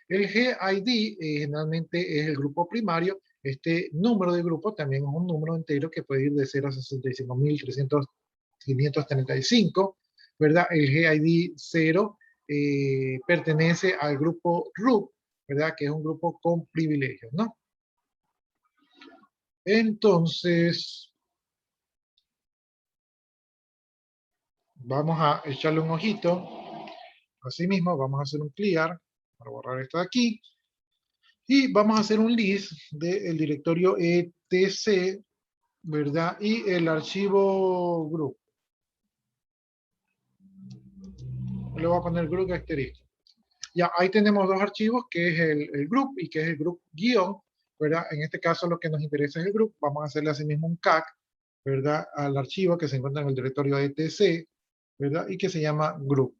El GID generalmente es el grupo primario. Este número de grupo también es un número entero que puede ir de 0 a 65.535, ¿verdad? El GID 0 pertenece al grupo root, ¿verdad? Que es un grupo con privilegios, ¿no? Entonces, vamos a echarle un ojito. Asimismo, vamos a hacer un clear para borrar esto de aquí. Y vamos a hacer un list del directorio etc, ¿verdad? Y el archivo group. Le voy a poner group asterisco. Ya, ahí tenemos dos archivos, que es el group y que es el group guión, ¿verdad? En este caso lo que nos interesa es el group. Vamos a hacerle así mismo un CAC, ¿verdad? Al archivo que se encuentra en el directorio etc, ¿verdad? Y que se llama group.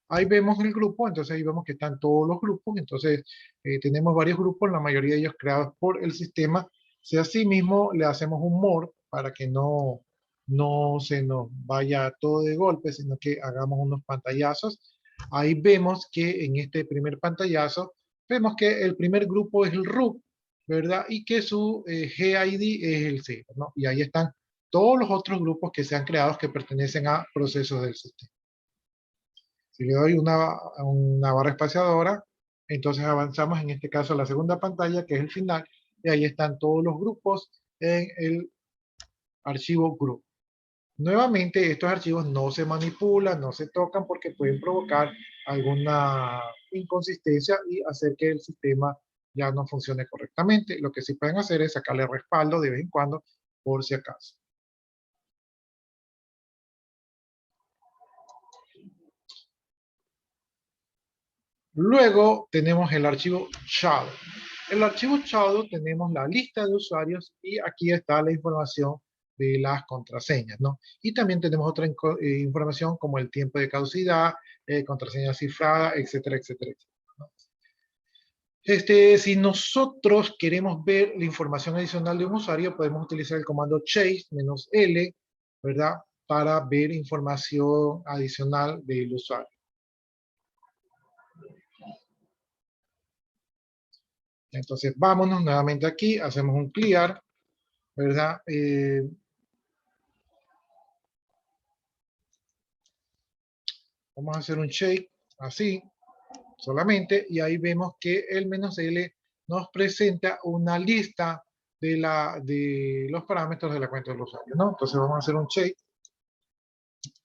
Ahí vemos el grupo, entonces ahí vemos que están todos los grupos, entonces tenemos varios grupos, la mayoría de ellos creados por el sistema. Si así mismo le hacemos un more para que no se nos vaya todo de golpe, sino que hagamos unos pantallazos. Ahí vemos que en este primer pantallazo, vemos que el primer grupo es el root, ¿verdad? Y que su GID es el 0, ¿no? Y ahí están todos los otros grupos que se han creado que pertenecen a procesos del sistema. Si le doy una barra espaciadora, entonces avanzamos en este caso a la segunda pantalla, que es el final, y ahí están todos los grupos en el archivo group. Nuevamente, estos archivos no se manipulan, no se tocan porque pueden provocar alguna inconsistencia y hacer que el sistema ya no funcione correctamente. Lo que sí pueden hacer es sacarle respaldo de vez en cuando, por si acaso. Luego tenemos el archivo shadow. En el archivo shadow tenemos la lista de usuarios y aquí está la información de las contraseñas, ¿no? Y también tenemos otra información como el tiempo de caducidad, contraseña cifrada, etcétera, etcétera, etcétera, ¿no? Si nosotros queremos ver la información adicional de un usuario, podemos utilizar el comando chase-l, ¿verdad? Para ver información adicional del usuario. Entonces, vámonos nuevamente aquí, hacemos un clear, ¿verdad? Vamos a hacer un shake, así, solamente, y ahí vemos que el "-l" nos presenta una lista de los parámetros de la cuenta del usuario, ¿no? Entonces vamos a hacer un shake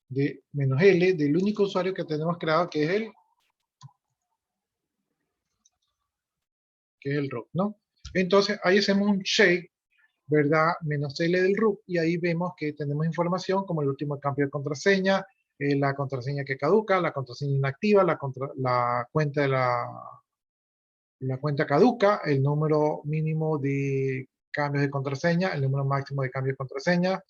de "-l", del único usuario que tenemos creado, que es el root, ¿no? Entonces, ahí hacemos un shake, ¿verdad? "-l" del root, y ahí vemos que tenemos información como el último cambio de contraseña, la contraseña que caduca, la contraseña inactiva, la cuenta de la cuenta caduca, el número mínimo de cambios de contraseña, el número máximo de cambios de contraseña,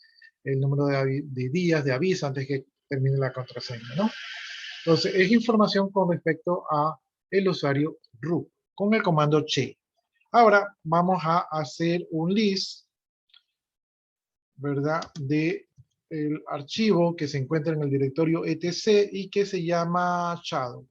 el número de días de aviso antes que termine la contraseña, ¿no? Entonces, es información con respecto a el usuario root, con el comando che. Ahora, vamos a hacer un list, ¿verdad? De el archivo que se encuentra en el directorio etc y que se llama shadow.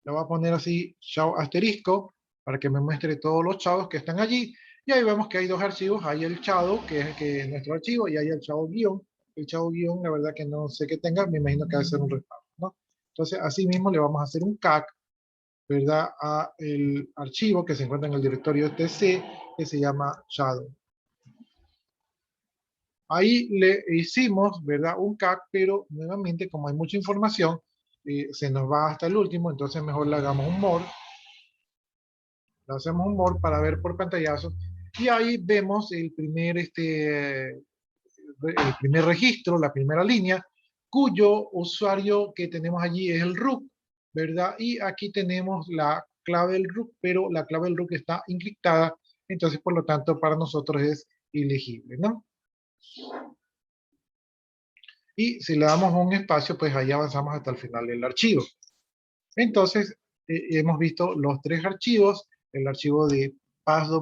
Le voy a poner así shadow asterisco para que me muestre todos los shadows que están allí. Y ahí vemos que hay dos archivos. Hay el shadow, que es nuestro archivo, y hay el shadow guión. El shadow guión, la verdad que no sé qué tenga, me imagino que debe ser un respaldo, ¿no? Entonces, así mismo le vamos a hacer un CAC, ¿verdad? A el archivo que se encuentra en el directorio etc, que se llama shadow. Ahí le hicimos, ¿verdad? Un CAC, pero nuevamente, como hay mucha información, se nos va hasta el último, entonces mejor le hagamos un more. Le hacemos un more para ver por pantallazo. Y ahí vemos el primer, el primer registro, la primera línea, cuyo usuario que tenemos allí es el root, ¿verdad? Y aquí tenemos la clave del root, pero la clave del root está encriptada, entonces por lo tanto para nosotros es ilegible, ¿no? Y si le damos un espacio, pues ahí avanzamos hasta el final del archivo. Entonces, hemos visto los tres archivos, el archivo de passw,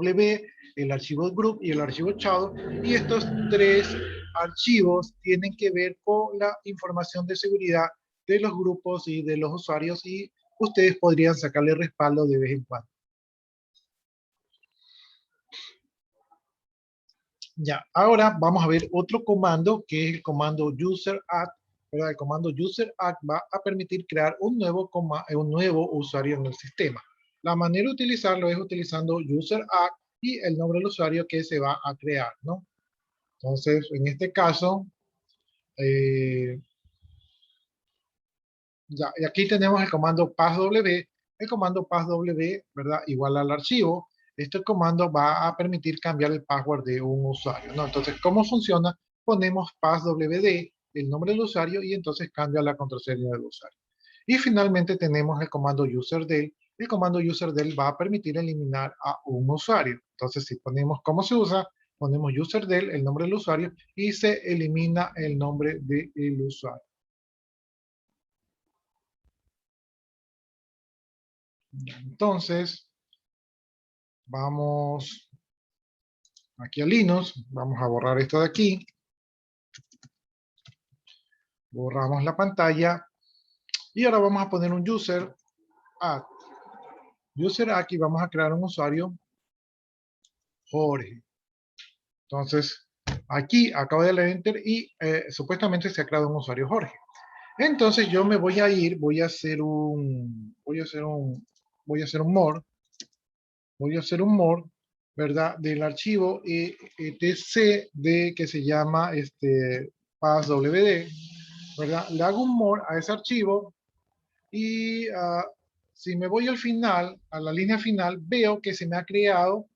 el archivo group y el archivo child, y estos tres archivos tienen que ver con la información de seguridad de los grupos y de los usuarios, y ustedes podrían sacarle respaldo de vez en cuando. Ya, ahora vamos a ver otro comando que es el comando UserAdd. ¿Verdad? El comando UserAdd va a permitir crear un nuevo usuario en el sistema. La manera de utilizarlo es utilizando UserAdd y el nombre del usuario que se va a crear, ¿no? Entonces, en este caso, ya, y aquí tenemos el comando passw. El comando passw, ¿verdad? Igual al archivo. Este comando va a permitir cambiar el password de un usuario, ¿no? Entonces, ¿cómo funciona? Ponemos passwd, el nombre del usuario, y entonces cambia la contraseña del usuario. Y finalmente tenemos el comando userdel. El comando userdel va a permitir eliminar a un usuario. Entonces, si ponemos cómo se usa, ponemos userdel, el nombre del usuario, y se elimina el nombre del usuario. Entonces, vamos aquí a Linux, vamos a borrar esto de aquí, borramos la pantalla, y ahora vamos a poner un user add. User aquí vamos a crear un usuario Jorge. Entonces, aquí acabo de darle enter y supuestamente se ha creado un usuario Jorge. Entonces yo me voy a ir, voy a hacer un more, ¿verdad? Del archivo etc que se llama passwd, ¿verdad? Le hago un more a ese archivo y si me voy al final, a la línea final, veo que se me ha creado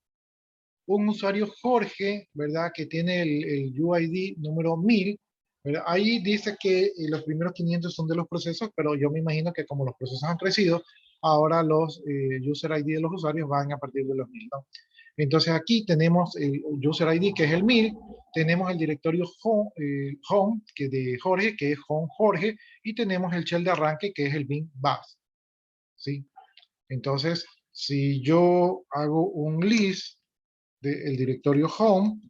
un usuario Jorge, ¿verdad? Que tiene el UID número 1000. ¿Verdad? Ahí dice que los primeros 500 son de los procesos, pero yo me imagino que como los procesos han crecido, ahora los user ID de los usuarios van a partir de los 1000, ¿no? Entonces aquí tenemos el user ID, que es el 1000, tenemos el directorio home que de Jorge, que es home Jorge, y tenemos el shell de arranque, que es el bin bus, ¿sí? Entonces, si yo hago un list del directorio home,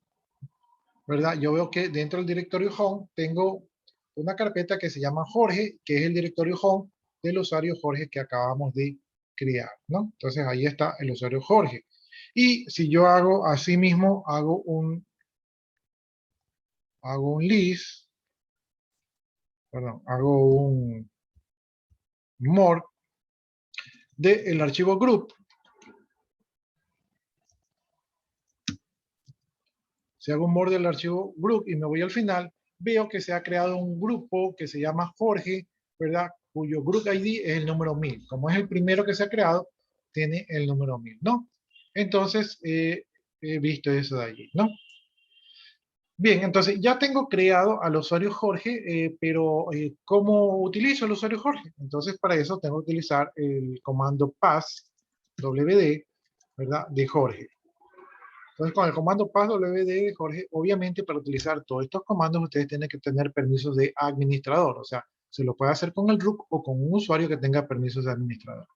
¿verdad? Yo veo que dentro del directorio home tengo una carpeta que se llama Jorge, que es el directorio home del usuario Jorge que acabamos de crear, ¿no? Entonces ahí está el usuario Jorge. Y si yo hago así mismo, hago un list, perdón, hago un more del archivo group. Si hago un more del archivo group y me voy al final, veo que se ha creado un grupo que se llama Jorge, ¿verdad? Cuyo group ID es el número 1000. Como es el primero que se ha creado, tiene el número 1000, ¿no? Entonces, he visto eso de allí, ¿no? Bien, entonces ya tengo creado al usuario Jorge, pero ¿cómo utilizo el usuario Jorge? Entonces, para eso tengo que utilizar el comando passwd, ¿verdad? De Jorge. Entonces, con el comando passwd de Jorge, obviamente para utilizar todos estos comandos, ustedes tienen que tener permisos de administrador. O sea, se lo puede hacer con el root o con un usuario que tenga permisos de administrador.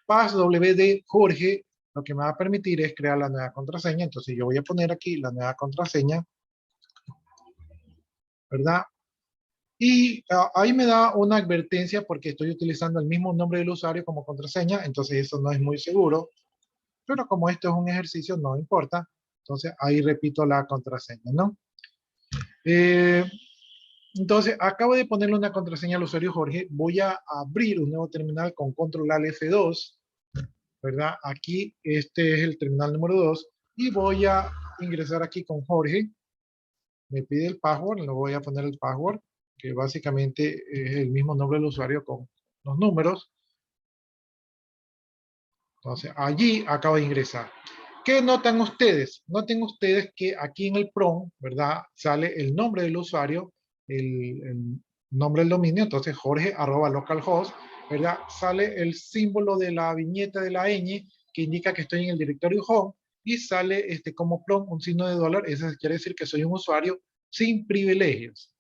Passwd Jorge, lo que me va a permitir es crear la nueva contraseña. Entonces, yo voy a poner aquí la nueva contraseña, ¿verdad? Y ahí me da una advertencia porque estoy utilizando el mismo nombre del usuario como contraseña, entonces eso no es muy seguro. Pero como esto es un ejercicio, no importa. Entonces ahí repito la contraseña, ¿no? Entonces acabo de ponerle una contraseña al usuario Jorge. Voy a abrir un nuevo terminal con control alt F2, ¿verdad? Aquí este es el terminal número 2 y voy a ingresar aquí con Jorge. me pide el password, le voy a poner el password, que básicamente es el mismo nombre del usuario con los números. Entonces, allí acabo de ingresar. ¿Qué notan ustedes? Noten ustedes que aquí en el prompt, ¿verdad? Sale el nombre del usuario, el nombre del dominio, entonces jorge@localhost, ¿verdad? Sale el símbolo de la viñeta de la ñ, que indica que estoy en el directorio home, y sale como prompt un signo de dólar, eso quiere decir que soy un usuario sin privilegios,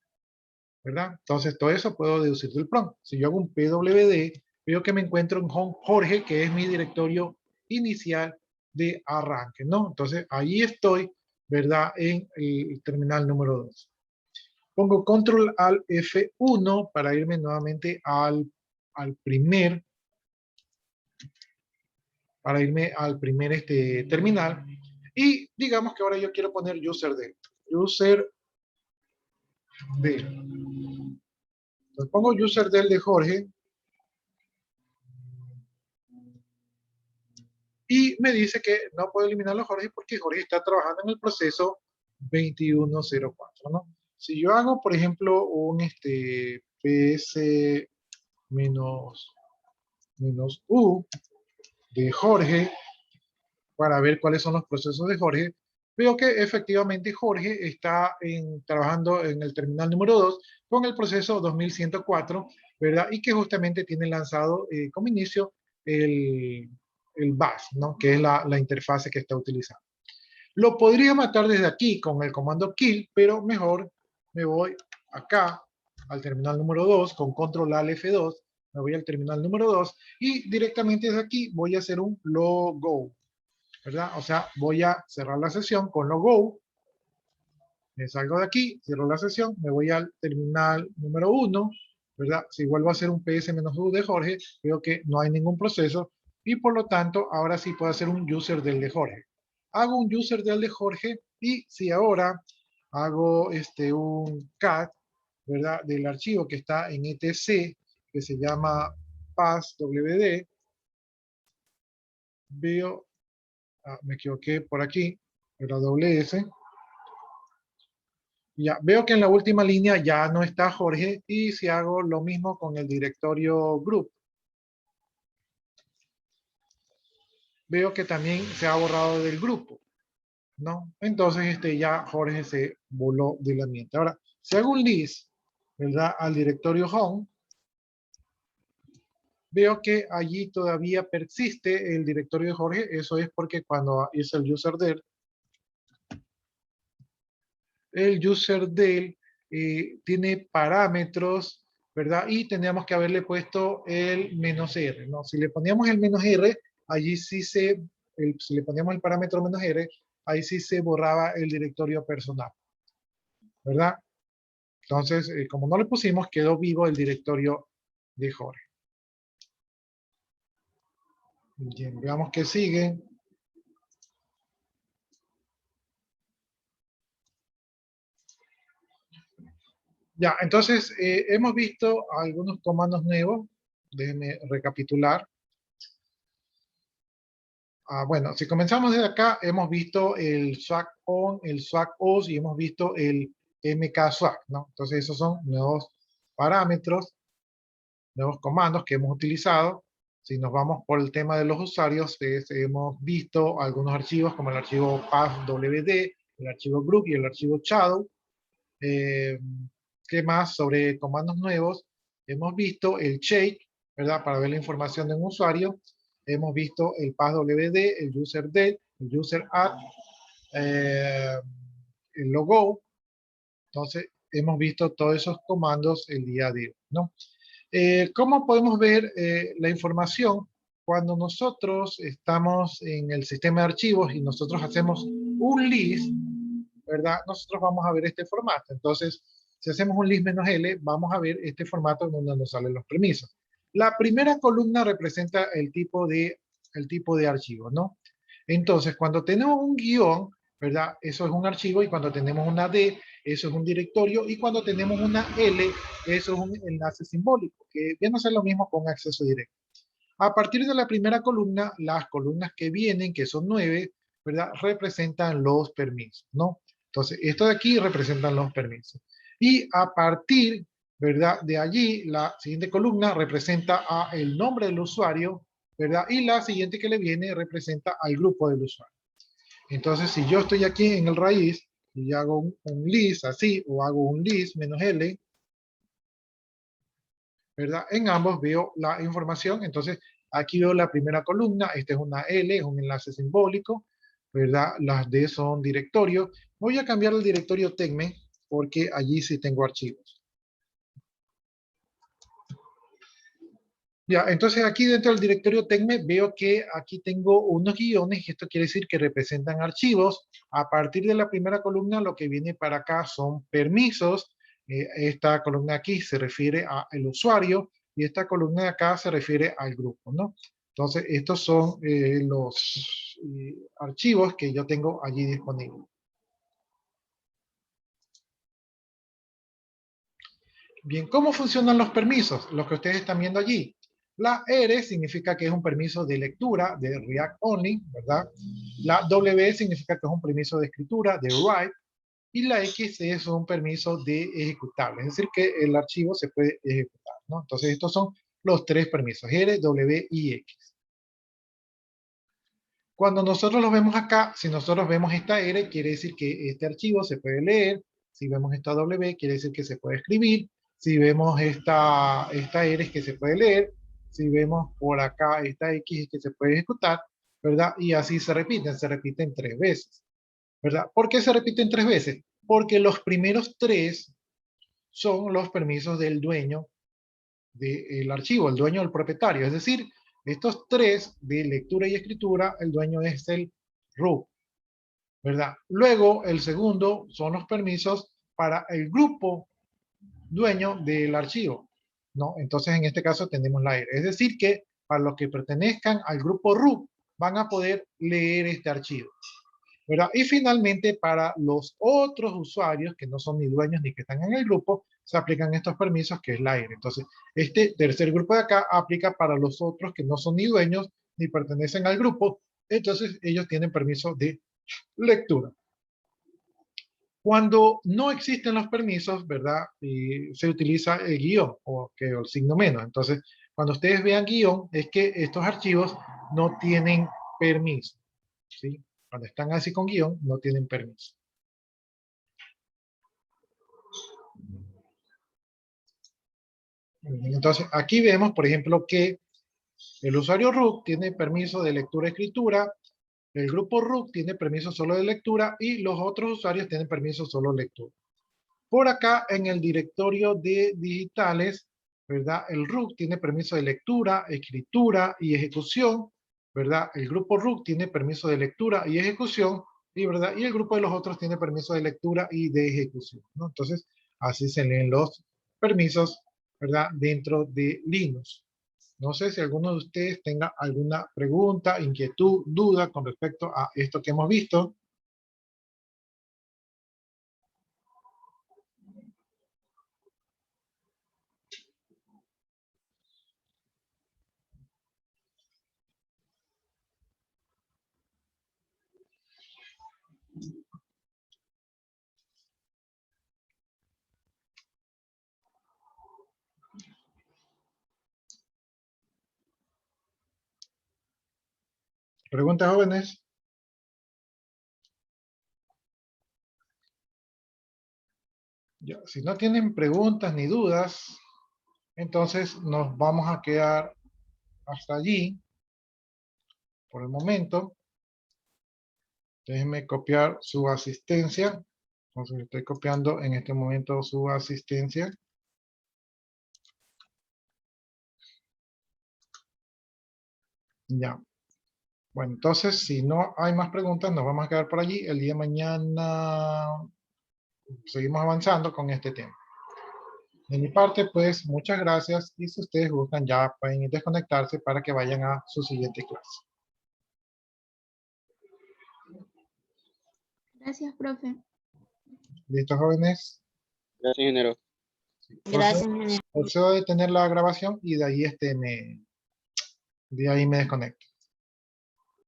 ¿verdad? Entonces, todo eso puedo deducir del prompt. Si yo hago un pwd, veo que me encuentro en home Jorge, que es mi directorio inicial de arranque, ¿no? Entonces, ahí estoy, ¿verdad? En el terminal número 2. Pongo control al F1 para irme nuevamente al primer, terminal. Y digamos que ahora yo quiero poner userdel. Userdel. Entonces pongo userdel de Jorge. Y me dice que no puedo eliminarlo a Jorge porque Jorge está trabajando en el proceso 2104, ¿no? Si yo hago, por ejemplo, un ps menos u de Jorge para ver cuáles son los procesos de Jorge, veo que efectivamente Jorge está trabajando en el terminal número 2 con el proceso 2104, ¿verdad? Y que justamente tiene lanzado como inicio el BAS, ¿no? Que es la interfase que está utilizando. Lo podría matar desde aquí con el comando kill, pero mejor me voy acá al terminal número 2 con control al F2, me voy al terminal número 2 y directamente desde aquí voy a hacer un logo, ¿verdad? O sea, voy a cerrar la sesión con logo, me salgo de aquí, cierro la sesión, me voy al terminal número 1, ¿verdad? Si vuelvo a hacer un ps-u de Jorge, veo que no hay ningún proceso y por lo tanto, ahora sí puedo hacer un user del de Jorge. Hago un user del de Jorge y si ahora hago un cat, ¿verdad? Del archivo que está en etc, que se llama passwd, veo, me equivoqué por aquí, era ws. Ya, veo que en la última línea ya no está Jorge y si hago lo mismo con el directorio group, veo que también se ha borrado del grupo, ¿no? Entonces ya Jorge se voló del ambiente. Ahora, si hago un list, ¿verdad? Al directorio home, veo que allí todavía persiste el directorio de Jorge. Eso es porque cuando hice el userdel, tiene parámetros, ¿verdad? Y teníamos que haberle puesto el "-r", ¿no? Si le poníamos el "-r", allí sí si le poníamos el parámetro "-r", ahí sí se borraba el directorio personal, ¿verdad? Entonces, como no le pusimos, quedó vivo el directorio de Jorge. Bien, veamos qué sigue. Ya, entonces hemos visto algunos comandos nuevos. Déjenme recapitular. Bueno, si comenzamos desde acá, hemos visto el swag on, el swag os y hemos visto el mkswag, ¿no? Entonces esos son nuevos parámetros, nuevos comandos que hemos utilizado. Si nos vamos por el tema de los usuarios, hemos visto algunos archivos como el archivo passwd, el archivo group y el archivo shadow. ¿Qué más sobre comandos nuevos? Hemos visto el shake, ¿verdad? Para ver la información de un usuario. Hemos visto el passwd, el userdel, el useradd, el logo. Entonces, hemos visto todos esos comandos el día de hoy, ¿no? ¿Cómo podemos ver la información? Cuando nosotros estamos en el sistema de archivos y nosotros hacemos un list, ¿verdad? Nosotros vamos a ver este formato. Entonces, si hacemos un list "-l", vamos a ver este formato donde nos salen los permisos. La primera columna representa el tipo de archivo, ¿no? Entonces, cuando tenemos un guión, ¿verdad? Eso es un archivo, y cuando tenemos una D, eso es un directorio, y cuando tenemos una L, eso es un enlace simbólico, que viene a ser lo mismo con acceso directo. A partir de la primera columna, las columnas que vienen, que son 9, ¿verdad? Representan los permisos, ¿no? Entonces, esto de aquí representan los permisos. Y a partir, ¿verdad? De allí, la siguiente columna representa el nombre del usuario, ¿verdad? Y la siguiente que le viene representa al grupo del usuario. Entonces, si yo estoy aquí en el raíz y hago un list así, o hago un list menos L, ¿verdad? En ambos veo la información. Entonces, aquí veo la primera columna. Esta es una L, es un enlace simbólico, ¿verdad? Las D son directorios. Voy a cambiar el directorio TECME porque allí sí tengo archivos. Ya, entonces aquí dentro del directorio TECME veo que aquí tengo unos guiones y esto quiere decir que representan archivos. A partir de la primera columna lo que viene para acá son permisos. Esta columna aquí se refiere al usuario y esta columna de acá se refiere al grupo, ¿no? Entonces estos son los archivos que yo tengo allí disponibles. Bien, ¿cómo funcionan los permisos? Los que ustedes están viendo allí. La R significa que es un permiso de lectura, de React Only, ¿verdad? La W significa que es un permiso de escritura, de Write. Y la X es un permiso de ejecutable, es decir, que el archivo se puede ejecutar, ¿no? Entonces, estos son los tres permisos, R, W y X. Cuando nosotros los vemos acá, si nosotros vemos esta R, quiere decir que este archivo se puede leer. Si vemos esta W, quiere decir que se puede escribir. Si vemos esta R, es que se puede leer. Si vemos por acá esta X, es que se puede ejecutar, ¿verdad? Y así se repiten 3 veces, ¿verdad? ¿Por qué se repiten 3 veces? Porque los primeros 3 son los permisos del dueño del archivo, el dueño del propietario. Es decir, estos 3 de lectura y escritura, el dueño es el root, ¿verdad? Luego, el segundo son los permisos para el grupo dueño del archivo, ¿no? Entonces, en este caso tenemos la R. Es decir, que para los que pertenezcan al grupo root, van a poder leer este archivo, ¿verdad? Y finalmente, para los otros usuarios que no son ni dueños ni que están en el grupo, se aplican estos permisos que es la R. Entonces, este tercer grupo de acá aplica para los otros que no son ni dueños ni pertenecen al grupo. Entonces, ellos tienen permiso de lectura. Cuando no existen los permisos, ¿verdad? Se utiliza el guión o el signo menos. Entonces, cuando ustedes vean guión, es que estos archivos no tienen permiso, ¿sí? Cuando están así con guión, no tienen permiso. Entonces, aquí vemos, por ejemplo, que el usuario root tiene permiso de lectura-escritura, el grupo root tiene permiso solo de lectura y los otros usuarios tienen permiso solo de lectura. Por acá, en el directorio de digitales, ¿verdad? El root tiene permiso de lectura, escritura y ejecución, ¿verdad? El grupo root tiene permiso de lectura y ejecución, ¿verdad? Y el grupo de los otros tiene permiso de lectura y de ejecución, ¿no? Entonces, así se leen los permisos, ¿verdad? Dentro de Linux. No sé si alguno de ustedes tenga alguna pregunta, inquietud, duda con respecto a esto que hemos visto. ¿Preguntas, jóvenes? Ya, si no tienen preguntas ni dudas, entonces nos vamos a quedar hasta allí por el momento. Déjenme copiar su asistencia. Entonces estoy copiando en este momento su asistencia. Ya. Bueno, entonces si no hay más preguntas, nos vamos a quedar por allí. El día de mañana seguimos avanzando con este tema. De mi parte, pues, muchas gracias. Y si ustedes gustan, ya pueden desconectarse para que vayan a su siguiente clase. Gracias, profe. ¿Listo, jóvenes? Gracias, ingeniero. Gracias, ingeniero. Procedo a detener la grabación y de ahí me desconecto.